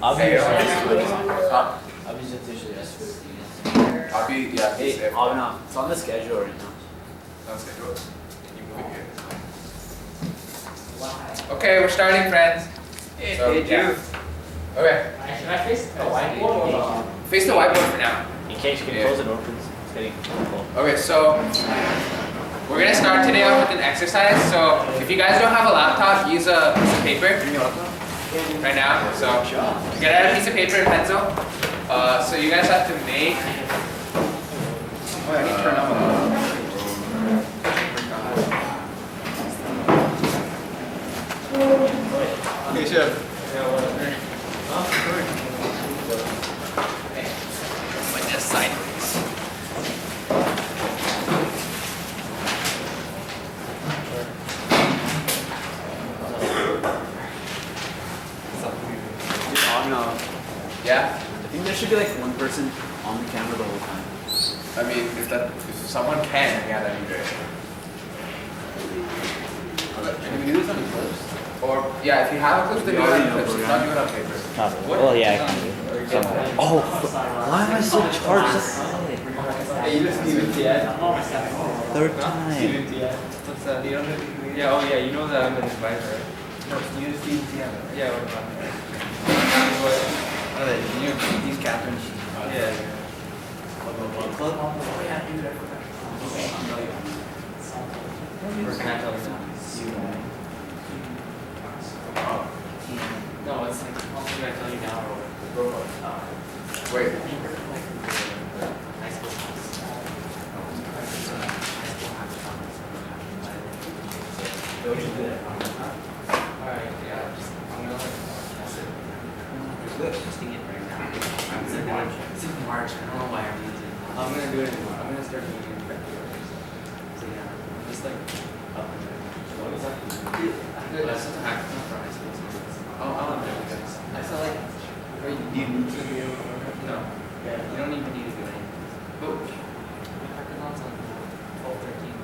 Hey, it's on the schedule right now. On schedule? You move it here. Okay, we're starting, friends. Hey, So, Drew. yeah. Okay. Should I face the whiteboard? Face the whiteboard for now. In case you can close it open, it's getting cold. Okay, so we're gonna start today off with an exercise. So if you guys don't have a laptop, use a piece of paper right now. So get out a piece of paper and pencil. So you guys have to make. Oh, I need to turn on the. Okay, Chef. My desk sideways. Yeah? I think there should be like one person on the camera the whole time. I mean, if someone can, yeah, that'd be great. Can we do this on the clips? Or, yeah, if you have a clip, then do it on clips. If not, do it on paper. Well, yeah, I can do it. Oh, why am I so charged? Hey, you just Steven Tiet. Third time. Steven Tiet. What's that? You don't know? Yeah, oh yeah, you know that I'm an advisor, right? No, you Steven Tiet. Yeah, what about it? You use Catherine. Yeah. Or can I tell you now? No, it's like, should I tell you now or Wait. high school house? Alright, yeah, I'm gonna testing it right now. It's in March, I don't know why I'm using it. I'm gonna do it in March. I'm gonna start doing it in February. So yeah, just like up and down. What is that? That's just a hackathon for high school students. I'll know you guys. I feel like, do you need to be able to? No. Yeah, you don't even need to do anything. But hackathon's on 12/13.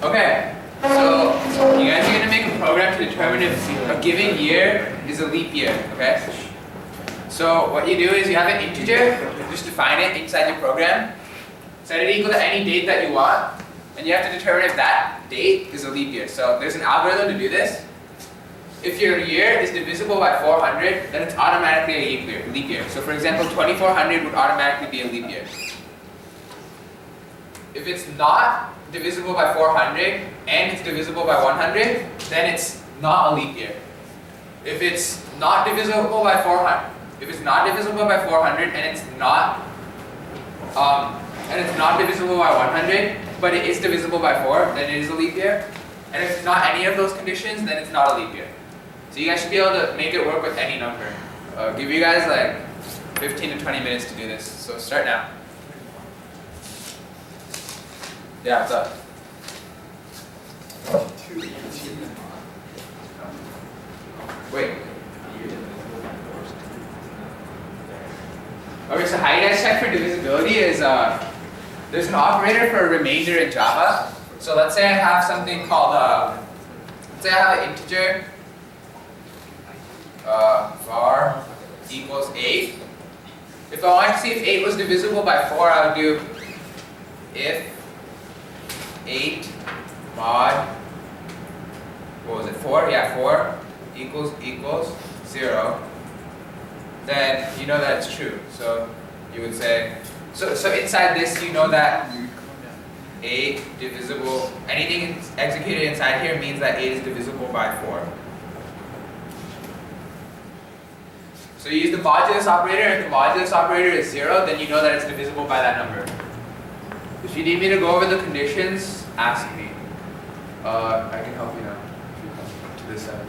Okay, so you guys are going to make a program to determine if a given year is a leap year, okay? So what you do is you have an integer, just define it inside your program, set it equal to any date that you want, and you have to determine if that date is a leap year. So there's an algorithm to do this. If your year is divisible by 400, then it's automatically a leap year. So for example, 2400 would automatically be a leap year. If it's not divisible by 400 and it's divisible by 100, then it's not a leap year. If it's not divisible by 400, and it's not divisible by 100, but it is divisible by 4, then it is a leap year. And if it's not any of those conditions, then it's not a leap year. So you guys should be able to make it work with any number. Give you guys like 15 to 20 minutes to do this. So start now. Yeah, what's up? Wait. Okay, so how you guys check for divisibility is there's an operator for a remainder in Java. So let's say I have something called let's say I have an integer var equals 8, If I wanted to see if 8 was divisible by 4, I would do if 8 mod, what was it, 4? Yeah, 4 equals 0. Then you know that it's true. So you would say, so inside this you know that 8 divisible, anything executed inside here means that 8 is divisible by 4. So you use the modulus operator, and if the modulus operator is 0, then you know that it's divisible by that number. If you need me to go over the conditions, ask me. I can help you now. If you come to this side.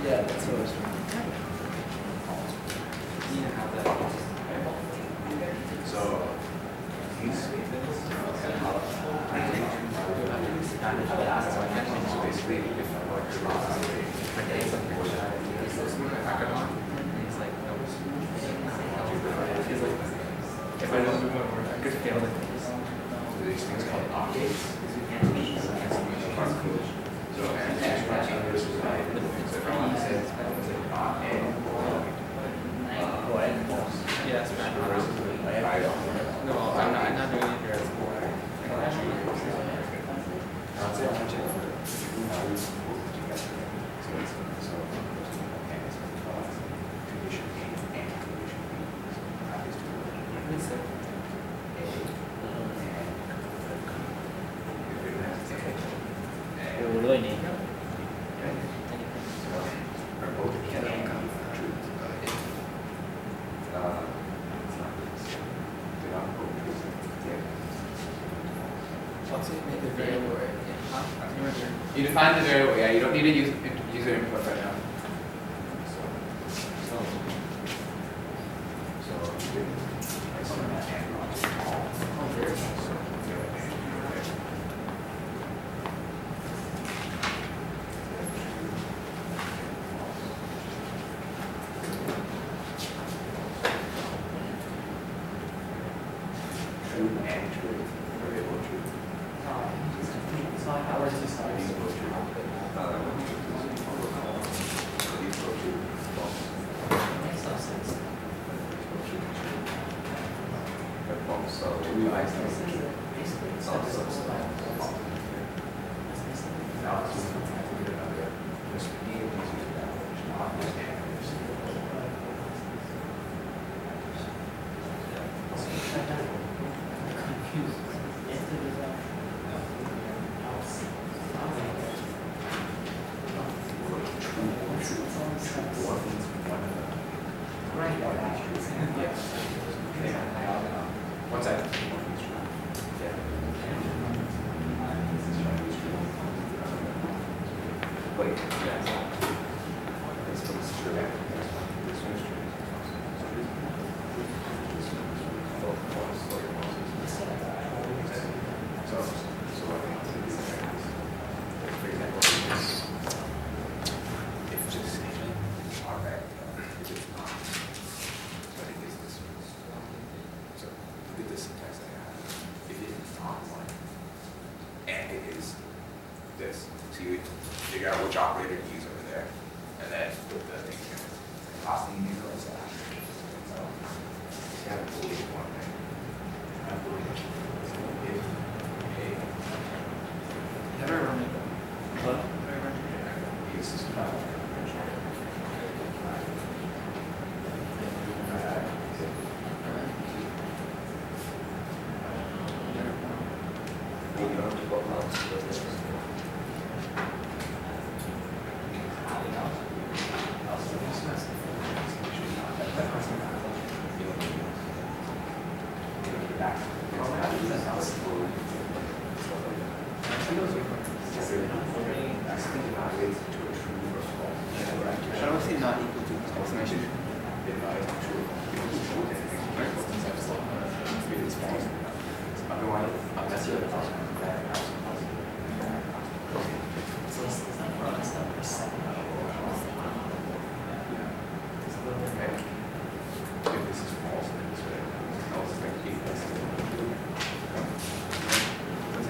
Yeah, that's what I was trying. So basically, if I want to If I don't do my work, I could fail it. these things called octaves. Yes, no, I'm not doing it here at school. We really need You define the variable, yeah, you don't need to use user input right now. One second. Wait. This one's true. This one's true. So for example, if just statement are right, if it's not, but it is this one. So look at the syntax I have. If it is not one, and it is this, so you would figure out which operator to use over there, and then put the thing here. Last thing you do is that. So you have a boolean one, right? Have a boolean. If a Never run it. What? is not I don't see not equal to. If I true.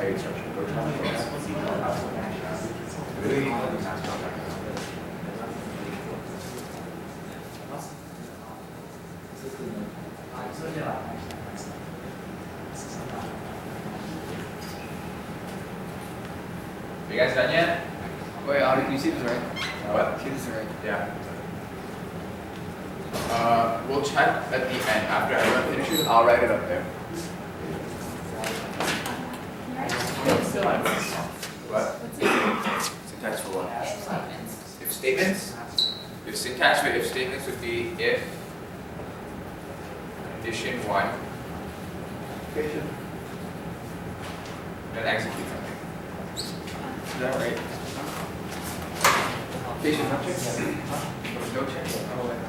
very structured approach on it. Really, are you guys done yet? Wait, Audie, can you see this right? What? See this right? Yeah. We'll check at the end after everyone finishes. I'll write it up there. What? Syntax for what? If statements? If syntax for if statements would be if condition 1, then execute something. Is that right? Patient, no check? No check. Oh, wait.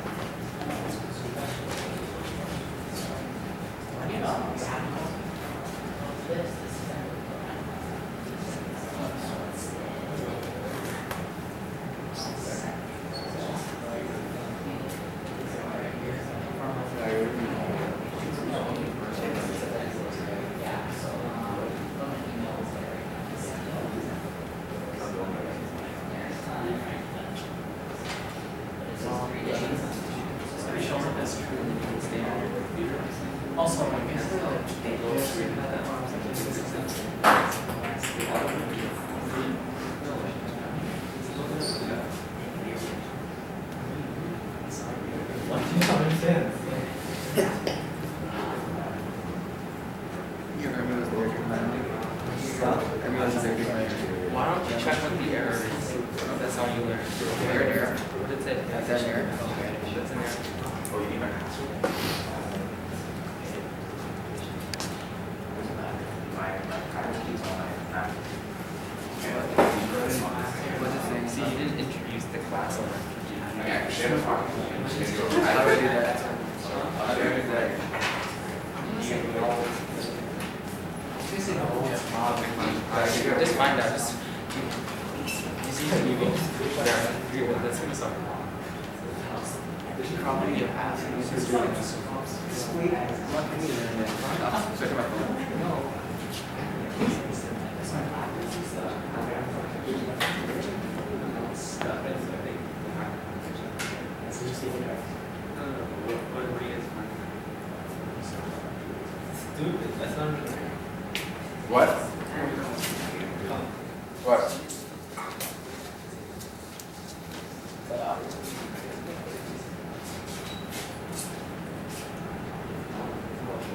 Also, why don't you check what the error is? That's how you learn. Error. What did it say? That's an error. Okay. That's an error. Oh, you need my password? My password keys on my app. What does it say? See, you didn't introduce the class over. Yeah, share the file. How do I do that? How do I do that? Just find out. Just you see Google. There. That's gonna stop. There's probably a pass. Check my phone. Stupid. That's not. What? What?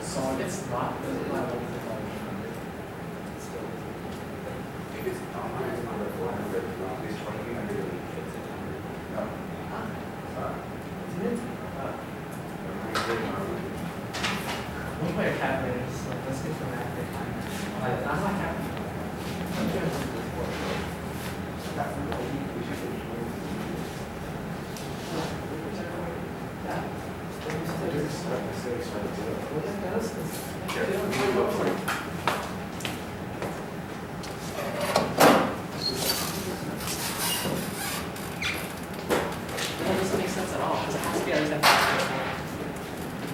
So it's not If it's not number 400, it's 2300. No. One player calculator, so let's get from that. I'm not happy. That doesn't make sense at all, because it has to be at least at 5.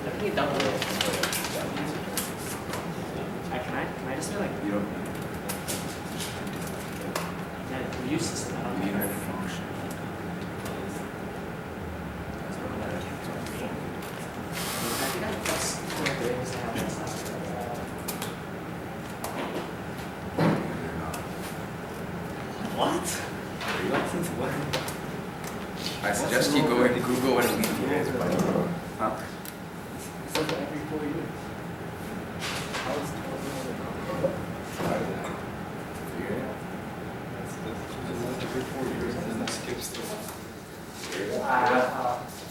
Everything double. Can I just be like, You don't man, we use this and I don't need know. a function. I think I just correct the ways to have this last. What? I suggest you go and Google what a leap year is, but huh? It's like every 4 years.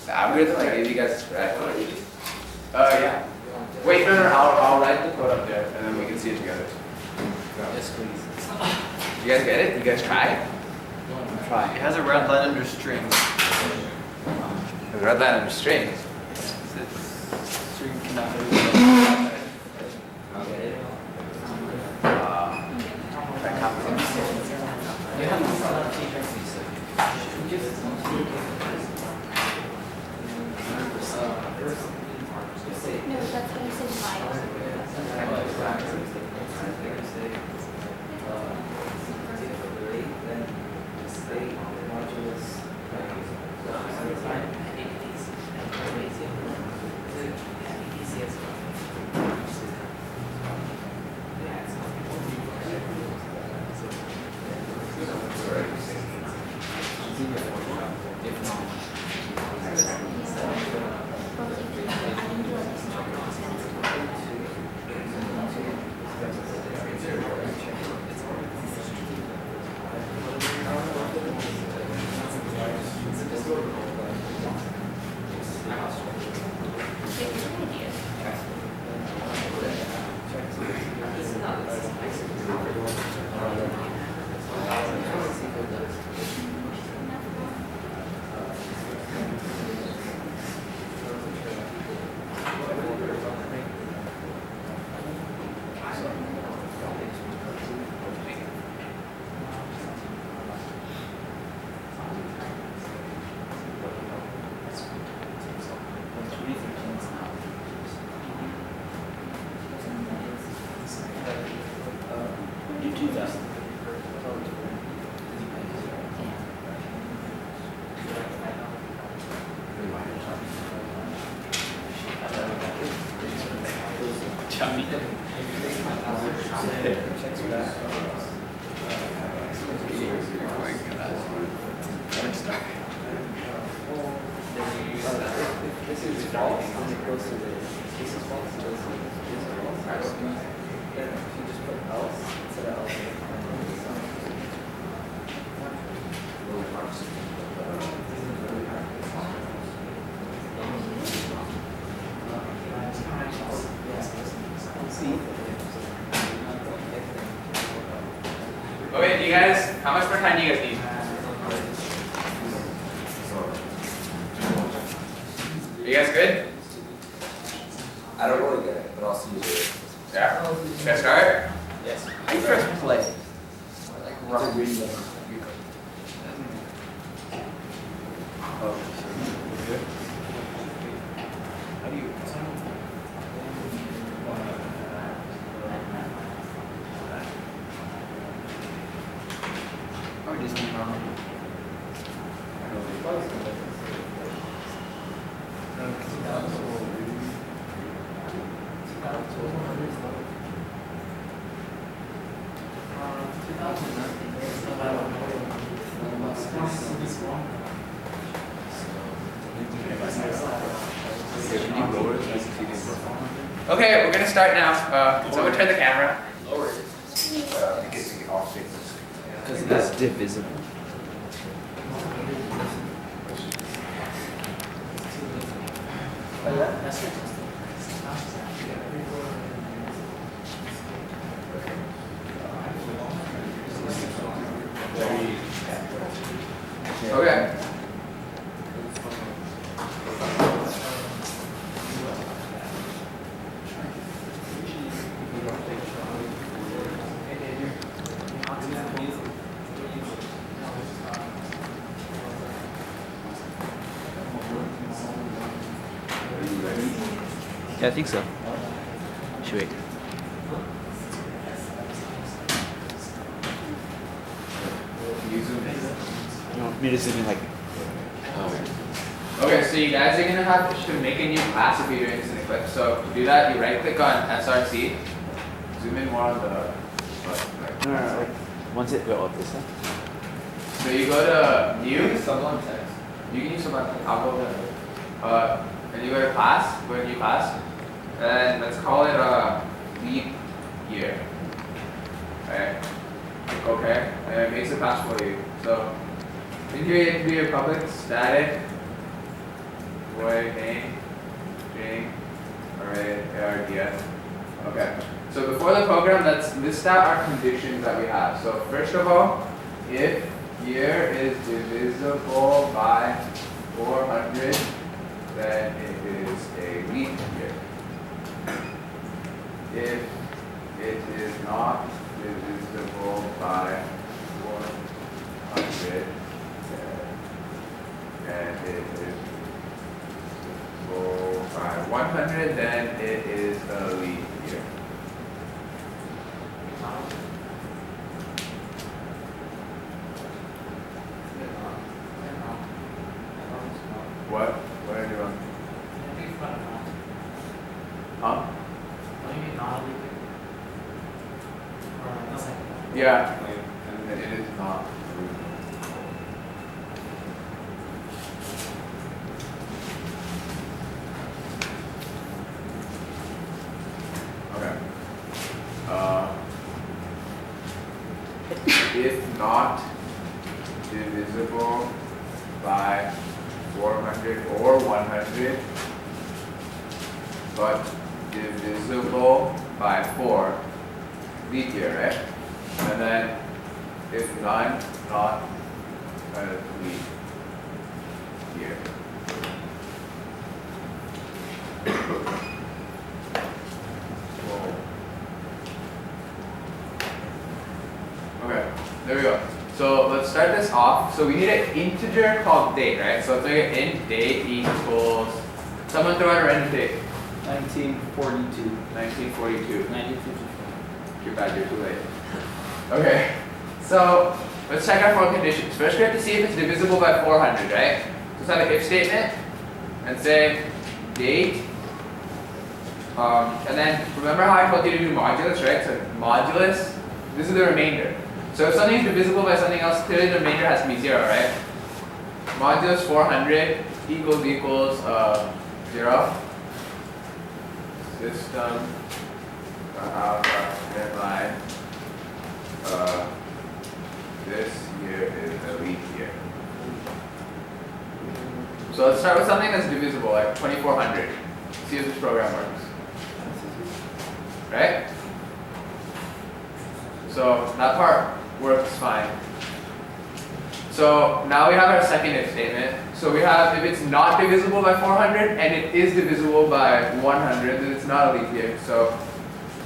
I'm gonna like give you guys yeah. Wait, no, I'll write the code up there and then we can see it together. Yes, please. You guys get it? You guys try it? Try. It has a red line under strings. The red line under strings. String cannot be That comes You have to No, that's what I said, five. 2000. This is false, and it goes to this is false, so this is false. Then if you just put else instead of else. Okay, do you guys, how much more time do you guys need? Are you guys good? I don't really get it, but I'll see you do it. Yeah? Should I start? Yes. How do you press play? How do you? Or just wrong? Okay, we're gonna start now. Someone turn the camera. Lower. Get off stage. Because it's divisible. Okay. Yeah, I think so. Should wait. You want me to zoom in like. Okay, so you guys are gonna have to make a new class if you're doing this in Eclipse. So to do that, you right click on SRC, zoom in more on the No, like once it go up this time. So you go to new, Sublime text. you can use Sublime Text. I'll go to and you go to class, go to new class, and let's call it leap year. Okay. Click OK, and it makes a class for you. So in here you can do your public static void name string array args. Okay. So before the program, let's list out our conditions that we have. So first of all, if year is divisible by 400, then it is a leap year. If it is not divisible by 400, then it is divisible by 100, then it is a leap year. What? What are you doing? Huh? Yeah. And it is not. Okay. If not divisible by 400 or 100, but divisible by 4, leap year, right? And then if none, not a leap year. Okay, there we go. So let's start this off. So we need an integer called date, right? So let's make it int date equals, someone throw out a random date. 1942. 1942. 1954. Too bad, you're too late. Okay, so let's check our four conditions. First we have to see if it's divisible by 400, right? So let's have an if statement and say date. And then remember how I told you to do modulus, right? So modulus, this is the remainder. So if something is divisible by something else, clearly the remainder has to be 0, right? Modulus 400 equals 0. System deadline. This year is a leap year. So let's start with something that's divisible, like 2400. See if this program works. Right? So that part works fine. So now we have our second if statement. So we have if it's not divisible by 400 and it is divisible by 100, then it's not a leap year. So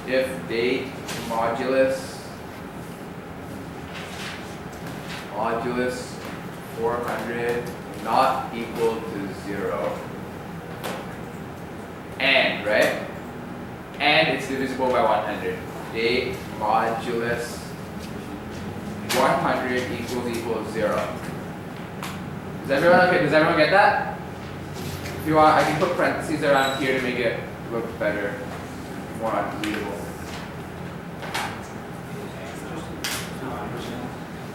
if date modulus 400 not equal to 0, and, right? And it's divisible by 100. Date modulus 100 equals 0. Does everyone get that? If you want, I can put parentheses around here to make it look better, more readable.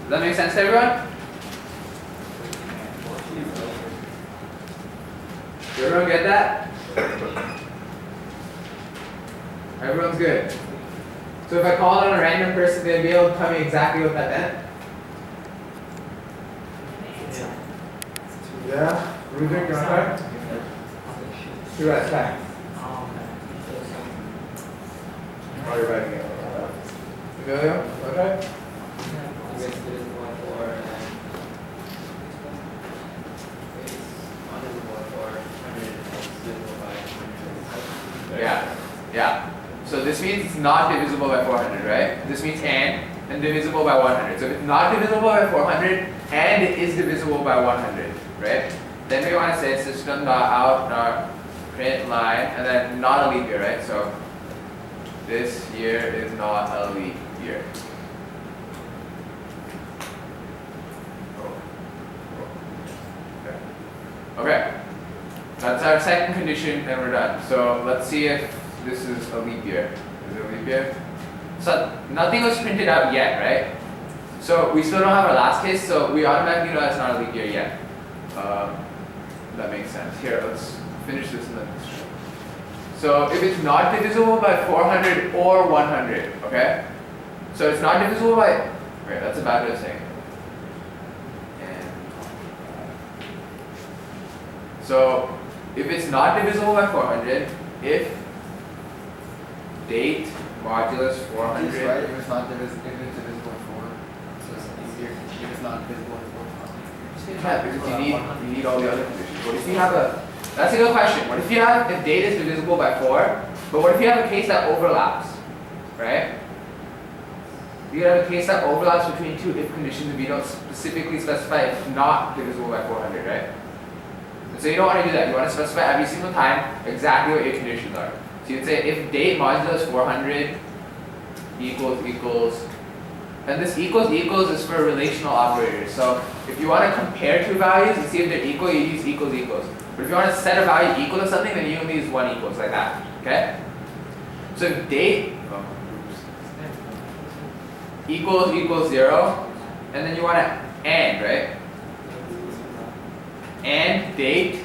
Does that make sense to everyone? Did everyone get that? Everyone's good. So if I called on a random person, they'd be able to tell me exactly what that meant? Yeah? Ruben, you want to try? Two at a time. While you're writing it. Emilio, okay? Yeah. So this means it's not divisible by 400, right? This means and divisible by 100. So if it's not divisible by 400 and it is divisible by 100, right? Then we want to say system.out.println and then not a leap year, right? So this year is not a leap year. Okay. That's our second condition and we're done. So let's see if this is a leap year. Is it a leap year? So nothing was printed out yet, right? So we still don't have our last case, so we automatically know that's not a leap year yet. That makes sense. Here, let's finish this and then let's show. So if it's not divisible by 400 or 100, okay? So it's not divisible by, right, that's a bad way of saying it. So if it's not divisible by 400, if date modulus 400. Right, if it's not divisible by 4. So it's easier if it's not divisible by 4. Yeah, because you need all the other conditions. What if you have that's a good question. What if you have, if date is divisible by 4, but what if you have a case that overlaps, right? You have a case that overlaps between two if conditions if you don't specifically specify it's not divisible by 400, right? And so you don't want to do that. You want to specify every single time exactly what your conditions are. So you'd say if date modulus 400 equals, and this equals is for relational operators. So if you want to compare two values and see if they're equal, you use equals. But if you want to set a value equal to something, then you only use one equals like that. Okay? So if date equals 0, and then you want to and, right? And date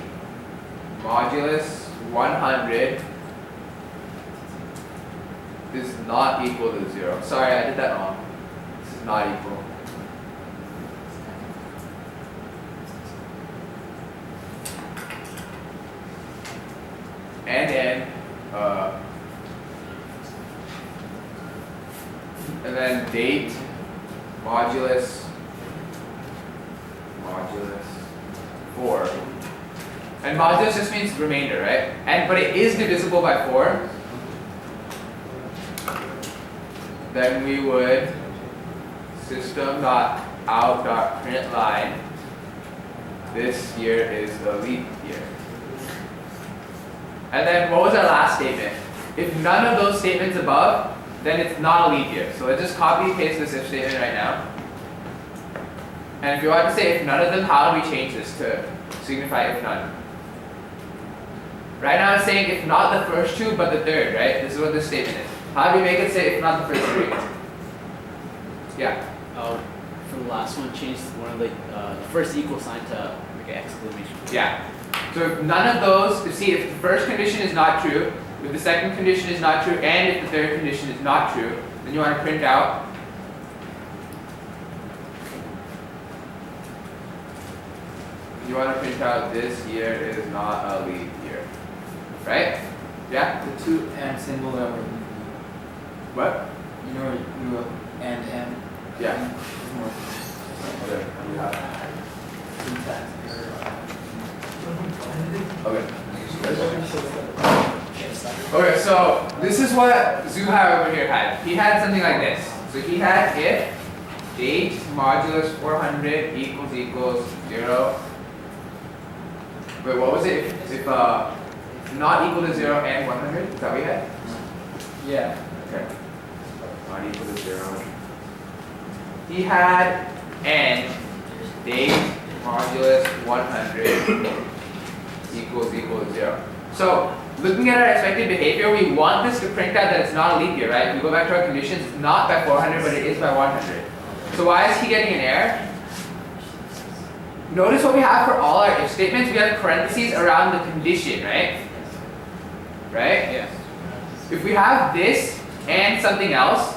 modulus 100 is not equal to 0. Sorry, I did that wrong. This is not equal. And then date modulus 4. And modulus just means remainder, right? But it is divisible by 4. Then we would system.out.println this year is a leap year. And then what was our last statement? If none of those statements above then it's not a leap year. So let's just copy and paste this if statement right now. And if you want to say if none of them, how do we change this to signify if none? Right now it's saying if not the first two, but the third, right? This is what this statement is. How do we make it say if not the first three? Yeah. For the last one, change one of the first equal sign to like an exclamation. Yeah. So if none of those, if the first condition is not true, if the second condition is not true, and if the third condition is not true, then you want to print out this year is not a leap year. Right? Yeah? The two and symbol that we're using. What? You know, we will and. Yeah. It's more Okay. syntax error. Okay, so this is what Zuhai over here had. He had something like this. So he had if 8 modulus 400 equals 0. Wait, what was it? If not equal to 0 and 100? Is that what you had? Yeah. Okay. Not equal to 0. He had and 8 modulus 100 equals 0. So looking at our expected behavior, we want this to print out that it's not a leap year, right? If we go back to our conditions, it's not by 400, but it is by 100. So why is he getting an error? Notice what we have for all our if statements. We have parentheses around the condition, right? Right? Yeah. If we have this and something else,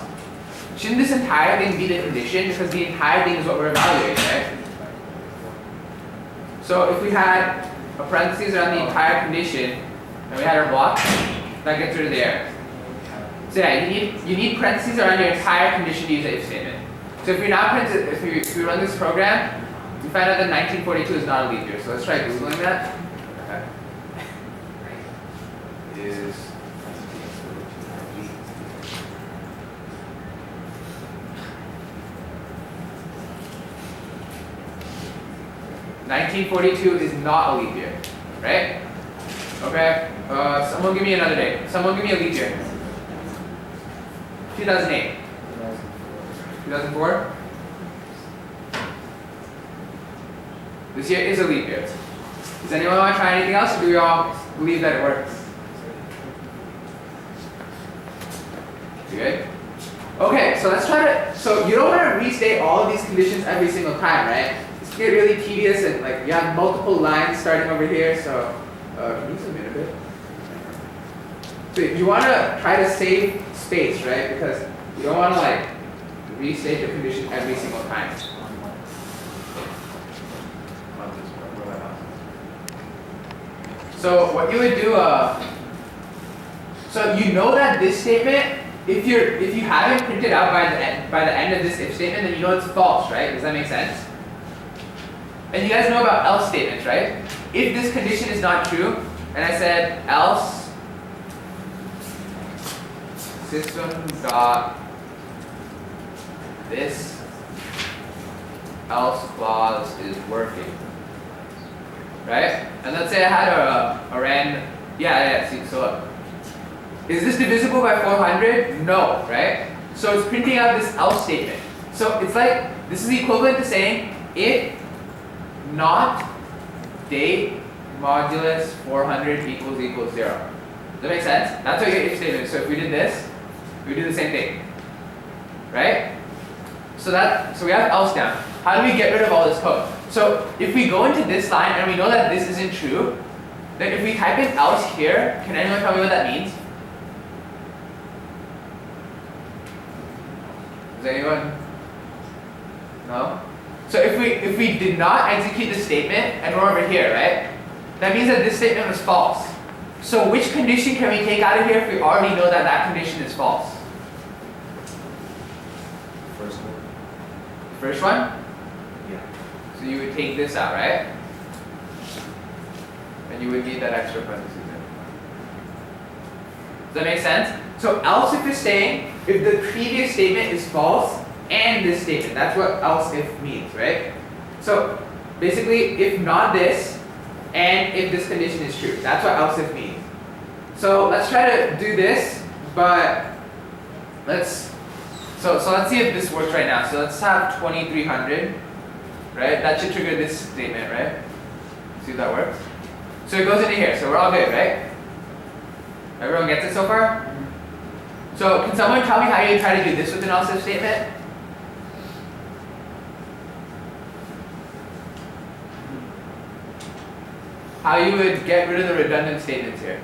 shouldn't this entire thing be the condition? Because the entire thing is what we're evaluating, right? So if we had a parentheses around the entire condition, and we had our block, that gets rid of the error. So yeah, you need parentheses around your entire condition to use the if statement. So if we we run this program, we find out that 1942 is not a leap year. So let's try Googling that. Okay. Is 1942 is not a leap year, right? Okay. Someone give me another date. Someone give me a leap year. 2008. 2004. This year is a leap year. Does anyone want to try anything else, or do we all believe that it works? You good? Okay, so let's try to. So you don't want to restate all of these conditions every single time, right? It's get really tedious, and like you have multiple lines starting over here. So can you zoom in a bit? So you want to try to save space, right? Because you don't want to like restate the condition every single time. So what you would do, so you know that this statement, if you have it printed out by the end of this if statement, then you know it's false, right? Does that make sense? And you guys know about else statements, right? If this condition is not true, and I said else system dot this else clause is working. Right? And let's say I had a random, see, so look. Is this divisible by 400? No, right? So it's printing out this else statement. So it's like, this is equivalent to saying, if not date modulus 400 equals 0. Does that make sense? That's what your if statement is. So if we did this, we do the same thing. Right? So we have else down. How do we get rid of all this code? So if we go into this line and we know that this isn't true, then if we type in else here, can anyone tell me what that means? Does anyone? No? So if we did not execute this statement and we're over here, right? That means that this statement was false. So which condition can we take out of here if we already know that that condition is false? First one. First one? Yeah. So you would take this out, right? And you would need that extra parentheses in. Does that make sense? So else if is saying if the previous statement is false and this statement. That's what else if means, right? So basically if not this and if this condition is true. That's what else if means. So let's try to do this, but So let's see if this works right now. So let's have 2300, right? That should trigger this statement, right? See if that works. So it goes into here. So we're all good, right? Everyone gets it so far? So can someone tell me how you try to do this with an else if statement? How you would get rid of the redundant statements here?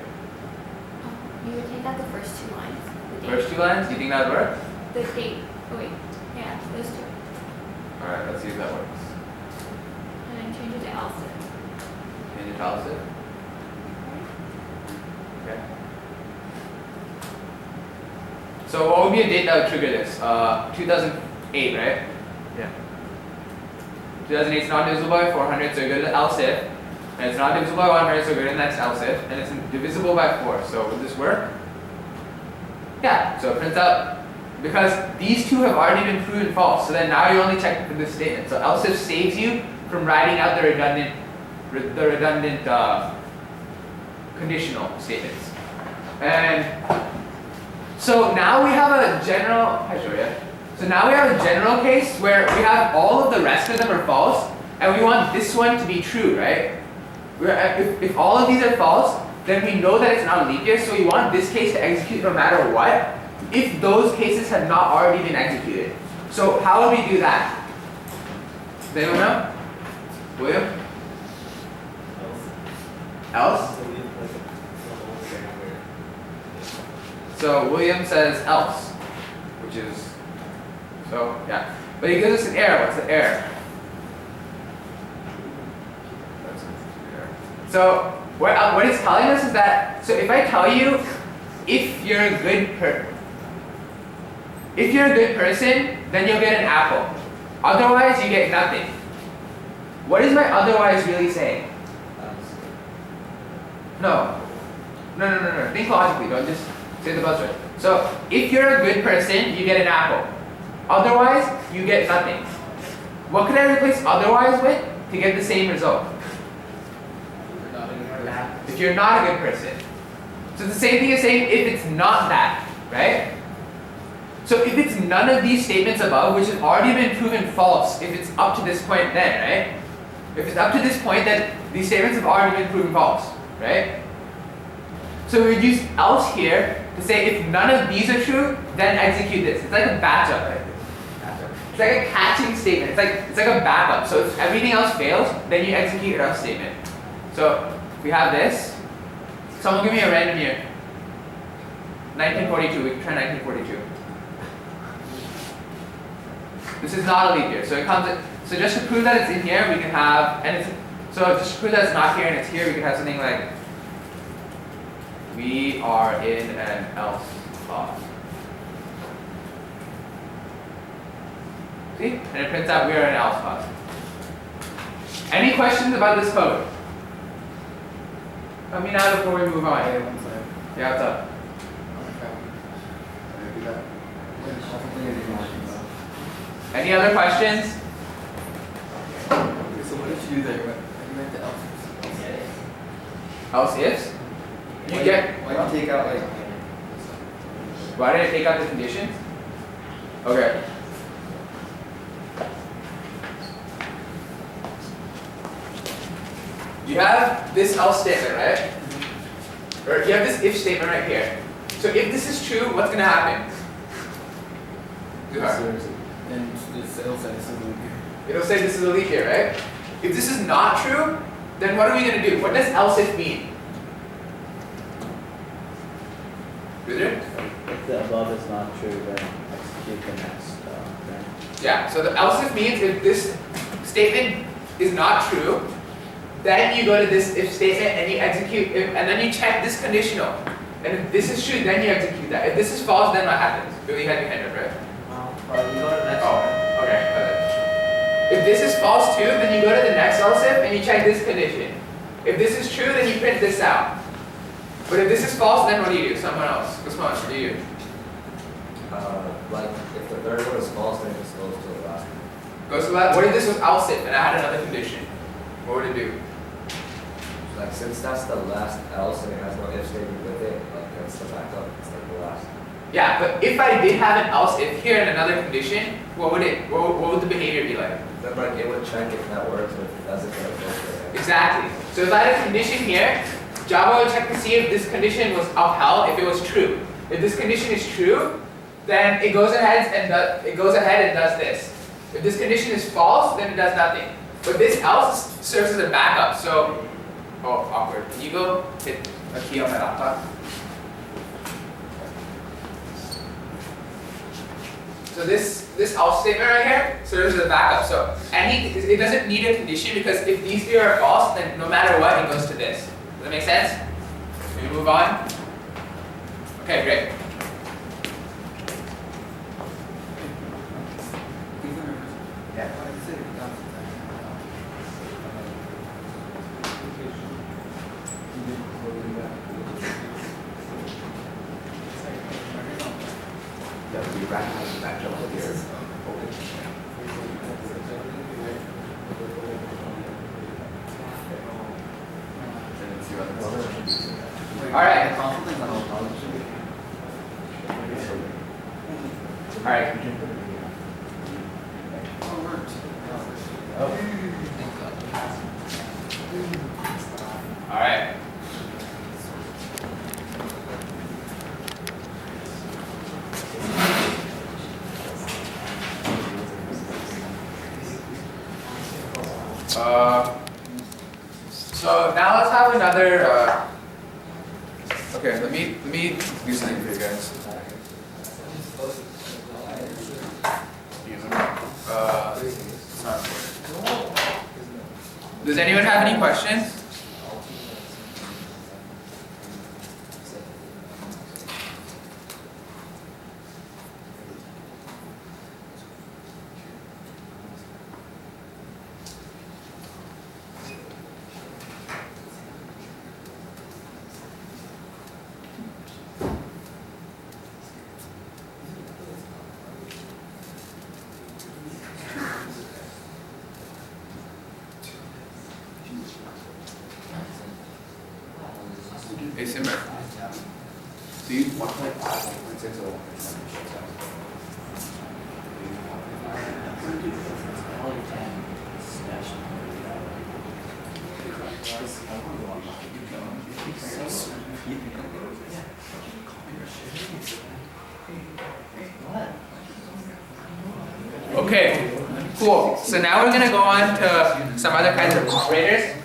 You would take out the first two lines. The date. First two lines, do you think that would work? The date. Oh wait. Yeah, those two. Alright, let's see if that works. And then change it to else. Can you tell us it? Okay. So what would be a date that would trigger this? 2008, right? Yeah. 2008 is not divisible by 400, so we go to the else if. And it's not divisible by 100, so we go to the next else if. And it's divisible by 4, so would this work? Yeah, so it prints out, because these two have already been proven false, so then now you only check for this statement. So else if saves you from writing out the redundant conditional statements. And so now we have a general, so now we have a general case where we have all of the rest of them are false, and we want this one to be true, right? If all of these are false, then we know that it's not a leap year, so we want this case to execute no matter what, if those cases have not already been executed. So how would we do that? Does anyone know? William? Else? So William says else, which is, so yeah. But he gives us an error. What's the error? So what it's telling us is that, so if I tell you, if you're a good person, then you'll get an apple. Otherwise, you get nothing. What is my otherwise really saying? No. Think logically, don't just say the buzzword. So, if you're a good person, you get an apple. Otherwise, you get nothing. What could I replace otherwise with to get the same result? If you're not a good person. So the same thing as saying if it's not that, right? So if it's none of these statements above, which have already been proven false, if it's up to this point then, right? If it's up to this point, then these statements have already been proven false, right? So we would use else here to say if none of these are true, then execute this. It's like a backup, right? It's like a catching statement. It's like a backup. So if everything else fails, then you execute your else statement. So we have this. Someone give me a random year. 1942. We can try 1942. This is not a leap year. So it comes. So just to prove that it's in here, we can have, and it's, so just to prove that it's not here and it's here, we can have something like, we are in an else clause. See? And it prints out we are in an else clause. Any questions about this code? Let me know before we move on. Hey, one second. Yeah, what's up? Do that. Any other questions? Okay, so what did you do there? You went to else. Else ifs? You get. Why did you take out like? Why did I take out the conditions? Okay. You have this else statement, right? Or you have this if statement right here. So if this is true, what's gonna happen? Zuhar. And it'll say this is a leap year. It'll say this is a leap year, right? If this is not true, then what are we gonna do? What does else if mean? Ruder? If the above is not true, then execute the next thing. Yeah, so the else if means if this statement is not true, then you go to this if statement and you execute, and then you check this conditional. And if this is true, then you execute that. If this is false, then what happens? You had your hand up, right? We go to the next Oh, one. okay. If this is false too, then you go to the next else if and you check this condition. If this is true, then you print this out. But if this is false, then what do? Someone else. What's what do you? Like, if the third one is false, then it just goes to the last one. Goes to that. What if this was else if and I had another condition? What would it do? Like, since that's the last else and it has no if statement with it, like, that's the backup, it's like the last. Yeah, but if I did have an else if here in another condition, what would the behavior be like? Then like it would check if that works, and if it doesn't, then it goes for it. Exactly. So if I had a condition here, Java would check to see if this condition was upheld, if it was true. If this condition is true, then it goes ahead and does this. If this condition is false, then it does nothing. But this else serves as a backup. So, oh, awkward. Can you go hit a key on my laptop? So this else statement right here serves as a backup. So it doesn't need a condition because if these three are false, then no matter what, it goes to this. Does that make sense? Can we move on? Okay, great. Yeah. Yeah, we back up here. Alright. Alright. Alright. So now let's have another. Okay, let me do something for you guys. It's not important. Does anyone have any questions? ACM. So you 1.5, 1.6, or 1.7? Okay, cool. So now we're gonna go on to some other kinds of operators.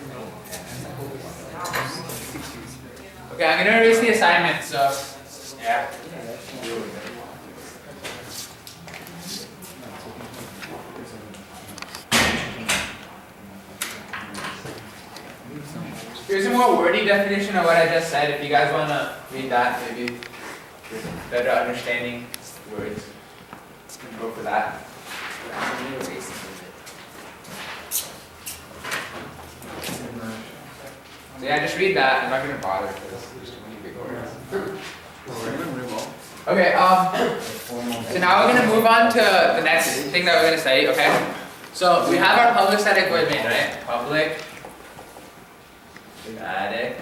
Okay, I'm gonna erase the assignment, so yeah. Here's a more wordy definition of what I just said. If you guys wanna read that, maybe better understanding words, you can go for that. So yeah, just read that. I'm not gonna bother because there's too many big words. Okay, so now we're gonna move on to the next thing that we're gonna say, okay? So we have our public static void main, right? Public static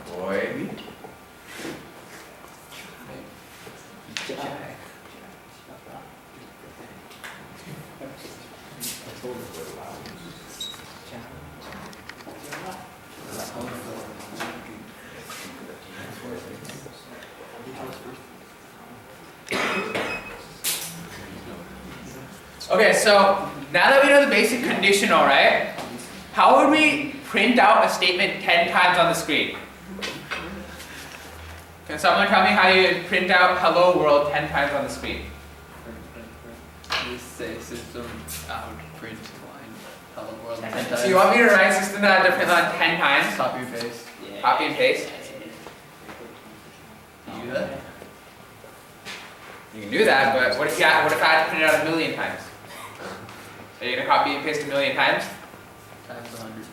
void. Okay, so now that we know the basic conditional, right? How would we print out a statement 10 times on the screen? Can someone tell me how you print out hello world 10 times on the screen? You say system out print line hello world 10 times. So you want me to write system out to print on 10 times? Copy and paste. Copy and paste? You do that? You can do that, but what if I had to print it out 1,000,000 times? Are you gonna copy and paste 1,000,000 times? Times 100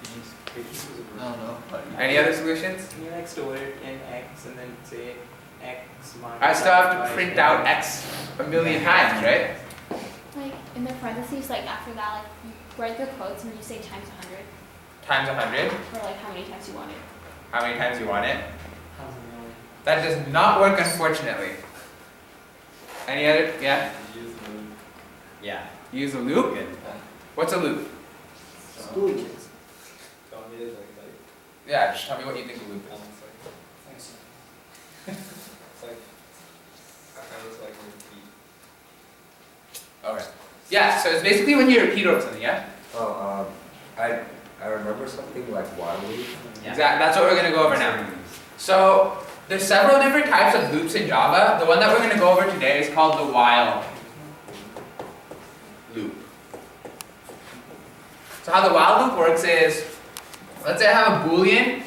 pages. I don't know. Any other solutions? Can you like store it in X and then say X minus? I still have to print out X 1,000,000 times, right? Like in the parentheses, like after that, like you write the quotes and you say times 100, Times 100. or like how many times you want it. How many times you want it? That does not work, unfortunately. Any other? Yeah? Yeah. Use a loop? Good. What's a loop? School kids. Yeah, just tell me what you think a loop is. Okay. Yeah, so it's basically when you repeat over something, yeah? Oh, I remember something like while loop. Yeah. Exactly. That's what we're going to go over now. So there's several different types of loops in Java. The one that we're going to go over today is called the while loop. So how the while loop works is, let's say I have a Boolean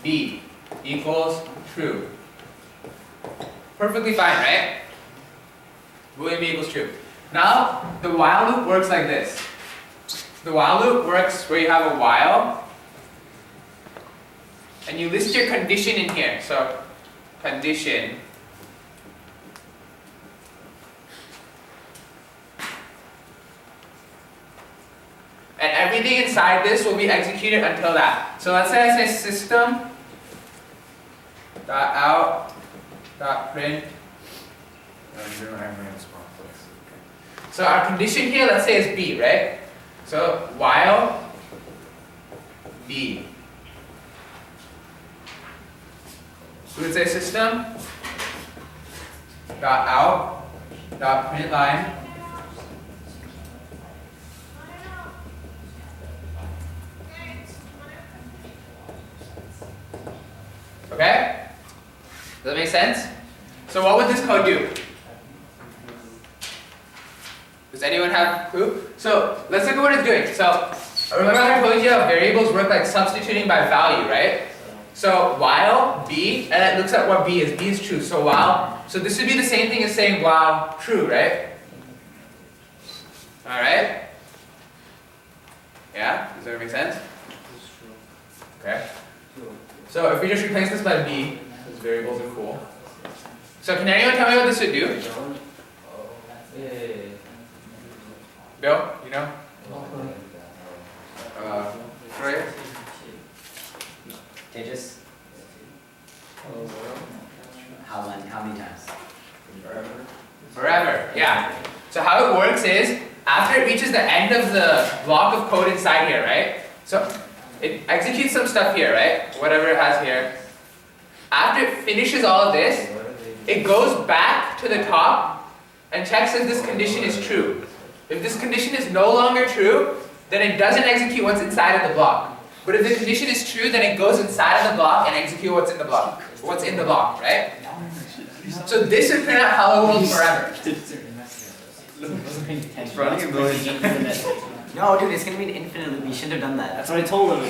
b equals true. Perfectly fine, right? Boolean b equals true. Now, the while loop works like this. The while loop works where you have a while, and you list your condition in here. So, condition and everything inside this will be executed until that. So let's say I say system dot out dot print. So our condition here, let's say, is b, right? So while b, we would say system dot out dot print line okay? Does that make sense? So what would this code do? Does anyone have a clue? So let's look at what it's doing. So remember I told you how variables work like substituting by value, right? So while b, and it looks at what b is. B is true. So while, so this would be the same thing as saying while true, right? Alright? Yeah? Does that make sense? Okay. So if we just replace this by b, because variables are cool. So can anyone tell me what this would do? Bill, you know? Troy? Tejas? How many times? Forever, yeah. So how it works is, after it reaches the end of the block of code inside here, right? So it executes some stuff here, right? Whatever it has here. After it finishes all of this, it goes back to the top and checks if this condition is true. If this condition is no longer true, then it doesn't execute what's inside of the block. But if the condition is true, then it goes inside of the block and executes what's in the block. What's in the block, right? So this would print out hello world forever. It's running a million. No, dude, it's gonna be an infinite loop. You shouldn't have done that. That's what I told him.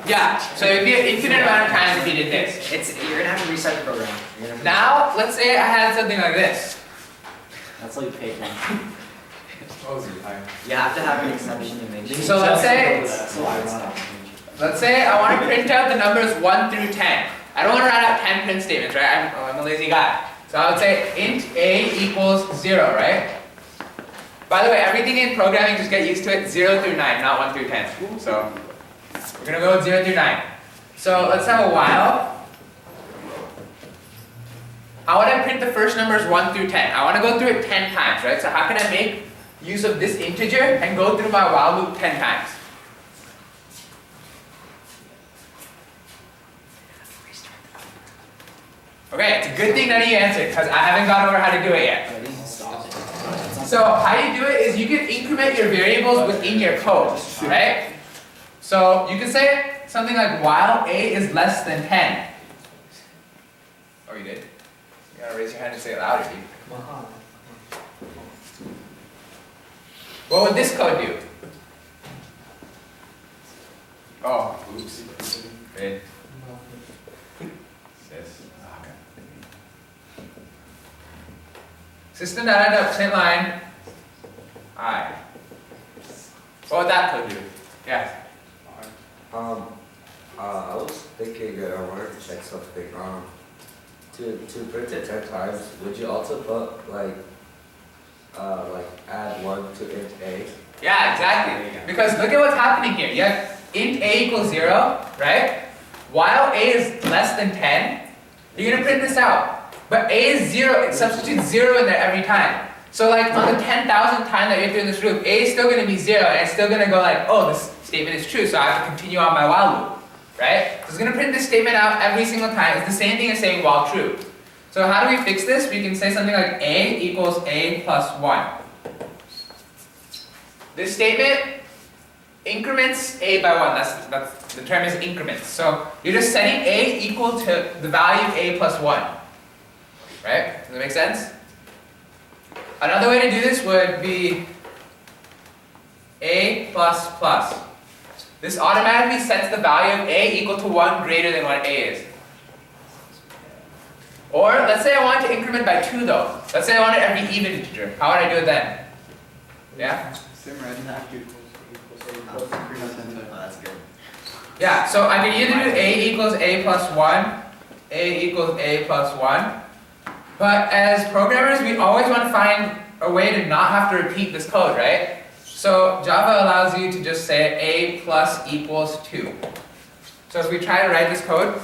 Yeah, so it would be an infinite amount of times if you did this. You're gonna have to reset the program. Now, let's say I had something like this. That's like fake one. You have to have an exception to make sure. So let's say I want to print out the numbers 1 through 10. I don't want to write out 10 print statements, right? I'm a lazy guy. So I would say int a equals 0, right? By the way, everything in programming, just get used to it, 0 through 9, not 1 through 10. So we're going to go with 0 through 9. So let's have a while. How would I print the first numbers 1 through 10? I want to go through it 10 times, right? So how can I make use of this integer and go through my while loop 10 times? Okay, it's a good thing none of you answered, because I haven't gone over how to do it yet. So how you do it is you can increment your variables within your code, right? So you can say something like while a is less than 10. Oh, you did? You gotta raise your hand and say it louder, dude. What would this code do? Oh, oops. Good. Okay. System data print line I. What would that code do? Yeah. I was thinking I wanted to check something. To print it 10 times, would you also put like add 1 to int a? Yeah, exactly. Because look at what's happening here. You have int a equals 0, right? while a is less than 10, you're gonna print this out. But a is 0, it substitutes 0 in there every time. So like on the 10,000th time that you're doing this loop, a is still gonna be 0, and it's still gonna go like, oh, this statement is true, so I have to continue on my while loop, right? So it's gonna print this statement out every single time. It's the same thing as saying while true. So how do we fix this? We can say something like a equals a plus 1. This statement increments a by 1. That's the term is increments. So you're just setting a equal to the value of a plus 1. Right? Does that make sense? Another way to do this would be a plus plus. This automatically sets the value of a equal to 1 greater than what a is. Or let's say I want to increment by 2 though. Let's say I want it every even integer. How would I do it then? Yeah? That's good. Yeah, so I can either do a equals a plus 1, a equals a plus 1. But as programmers, we always want to find a way to not have to repeat this code, right? So Java allows you to just say a plus equals 2. So if we try to write this code,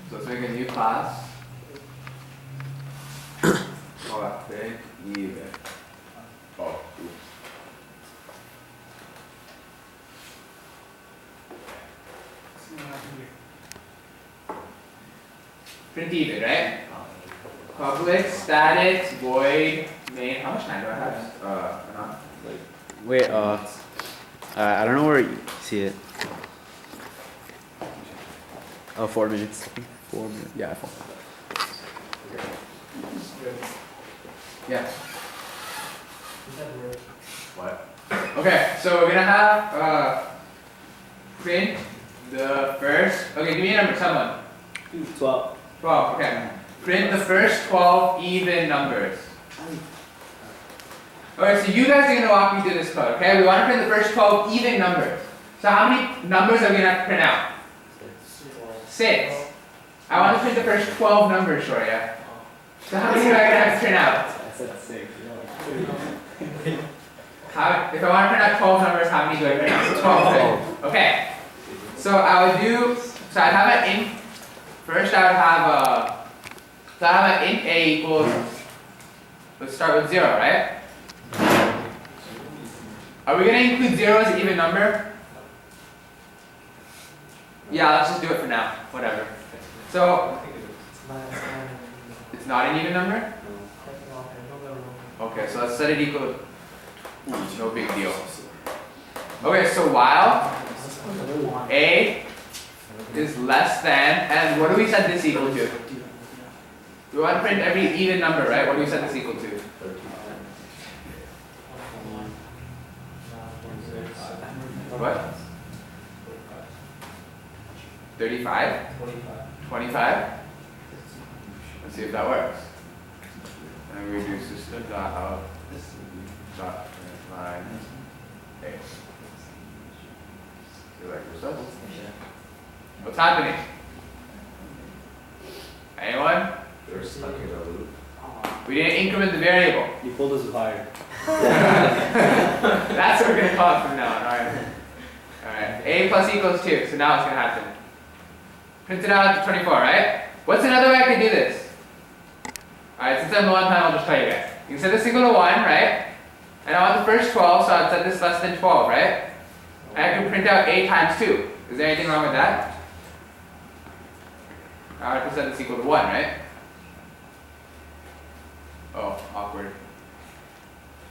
so let's make a new class. Oh, big even. Oh, oops. Print even, right? Public static void main. How much time do I have? Not. Wait, I don't know where you see it. Oh, 4 minutes. 4 minutes. Yeah, 4. Yeah. What? Okay, so we're gonna have print the first. Okay, give me a number, someone. 12. 12. Okay. Print the first 12 even numbers. Okay, so you guys are gonna walk me through this code. Okay, we want to print the first 12 even numbers. So how many numbers are we gonna have to print out? 6. I want to print the first 12 numbers, Shoria. So how many do I have to print out? I said 6. If I want to print out 12 numbers, how many do I print out? 12, right? Okay. So I would do, so I'd have an int, first I would have so I have an int a equals, let's start with 0, right? Are we going to include 0 as an even number? Yeah, let's just do it for now, whatever. So, it's not an even number? Okay, so let's set it equal to, no big deal. Okay, so while a is less than, and what do we set this equal to? We want to print every even number, right? What do we set this equal to? What? 35? 25? Let's see if that works. And we do system dot out dot line a. You like this up? What's happening? Anyone? They're stuck in a loop. We didn't increment the variable. You pulled us apart. That's what we're going to call it from now on. Alright. A plus equals 2. So now it's going to happen. Print it out to 24, right? What's another way I could do this? Alright, since I'm one time, I'll just tell you guys. You can set this equal to 1, right? And I want the first 12, so I'd set this less than 12, right? And I can print out a times 2. Is there anything wrong with that? I would set this equal to 1, right? Oh, awkward.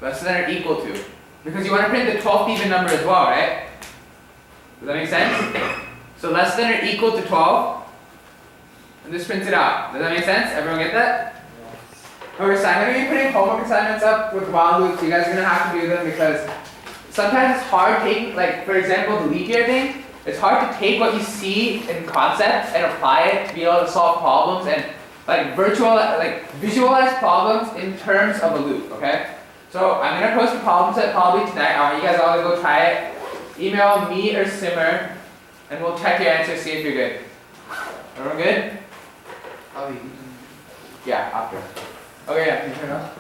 Less than or equal to. Because you want to print the 12th even number as well, right? Does that make sense? So less than or equal to 12. And this prints it out. Does that make sense? Everyone get that? Okay, so I'm going to be putting homework assignments up with while loops. You guys are going to have to do them because sometimes it's hard taking, like for example, the leap year thing. It's hard to take what you see in concept and apply it to be able to solve problems and visualize problems in terms of a loop, okay? So I'm going to post a problem set probably tonight. I want you guys all to go try it. Email me or Simmer, and we'll check your answers, see if you're good. Everyone good? Yeah, after. Okay, yeah, can you turn it off?